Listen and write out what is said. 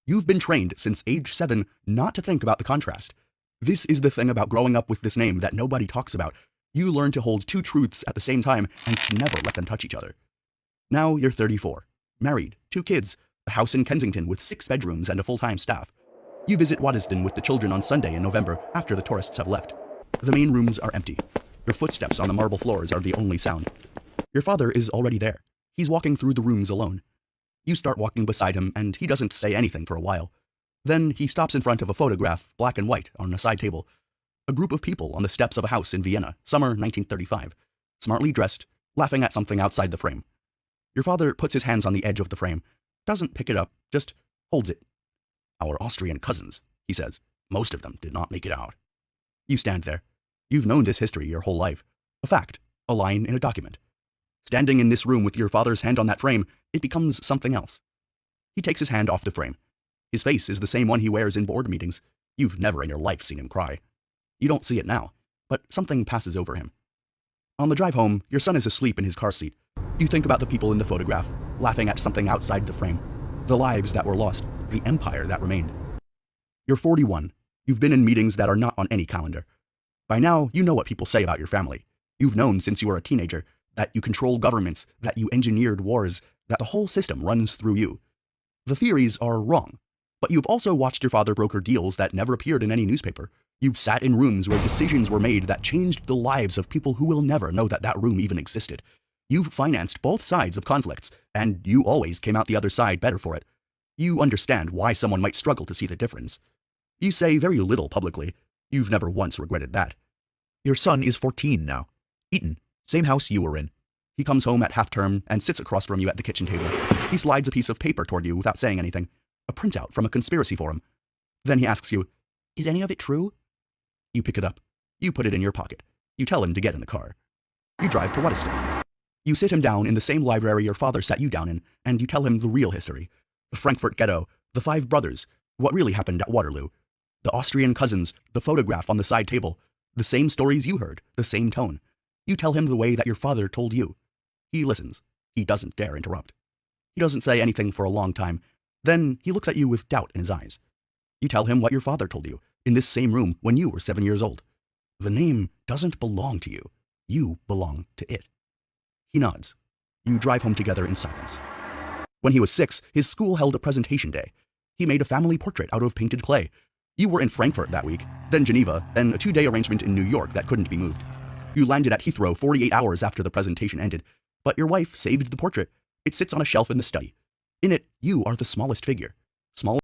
You've been trained since age 7 not to think about the contrast. This is the thing about growing up with this name that nobody talks about. You learn to hold two truths at the same time and to never let them touch each other. Now you're 34, married, 2 kids, a house in Kensington with 6 bedrooms and a full-time staff. You visit Waddesdon with the children on Sunday in November after the tourists have left. The main rooms are empty. Your footsteps on the marble floors are the only sound. Your father is already there. He's walking through the rooms alone. You start walking beside him, and he doesn't say anything for a while. Then he stops in front of a photograph, black and white, on a side table. A group of people on the steps of a house in Vienna, summer 1935, smartly dressed, laughing at something outside the frame. Your father puts his hands on the edge of the frame, doesn't pick it up, just holds it. "Our Austrian cousins," he says. "Most of them did not make it out." You stand there. You've known this history your whole life. A fact, a line in a document. Standing in this room with your father's hand on that frame, it becomes something else. He takes his hand off the frame. His face is the same one he wears in board meetings. You've never in your life seen him cry. You don't see it now, but something passes over him. On the drive home, your son is asleep in his car seat. You think about the people in the photograph, laughing at something outside the frame. The lives that were lost, the empire that remained. You're 41. You've been in meetings that are not on any calendar. By now, you know what people say about your family. You've known since you were a teenager that you control governments, that you engineered wars, that the whole system runs through you. The theories are wrong, but you've also watched your father broker deals that never appeared in any newspaper. You've sat in rooms where decisions were made that changed the lives of people who will never know that that room even existed. You've financed both sides of conflicts, and you always came out the other side better for it. You understand why someone might struggle to see the difference. You say very little publicly. You've never once regretted that. Your son is 14 now. Eton, same house you were in. He comes home at half-term and sits across from you at the kitchen table. He slides a piece of paper toward you without saying anything, a printout from a conspiracy forum. Then he asks you, "Is any of it true?" You pick it up. You put it in your pocket. You tell him to get in the car. You drive to Waddesdon. You sit him down in the same library your father sat you down in, and you tell him the real history. The Frankfurt ghetto, the 5 brothers, what really happened at Waterloo. The Austrian cousins, the photograph on the side table, the same stories you heard, the same tone. You tell him the way that your father told you. He listens. He doesn't dare interrupt. He doesn't say anything for a long time. Then he looks at you with doubt in his eyes. You tell him what your father told you, in this same room when you were 7 years old. The name doesn't belong to you. You belong to it. He nods. You drive home together in silence. When he was 6, his school held a presentation day. He made a family portrait out of painted clay. You were in Frankfurt that week, then Geneva, then a 2-day arrangement in New York that couldn't be moved. You landed at Heathrow 48 hours after the presentation ended, but your wife saved the portrait. It sits on a shelf in the study. In it, you are the smallest figure. Small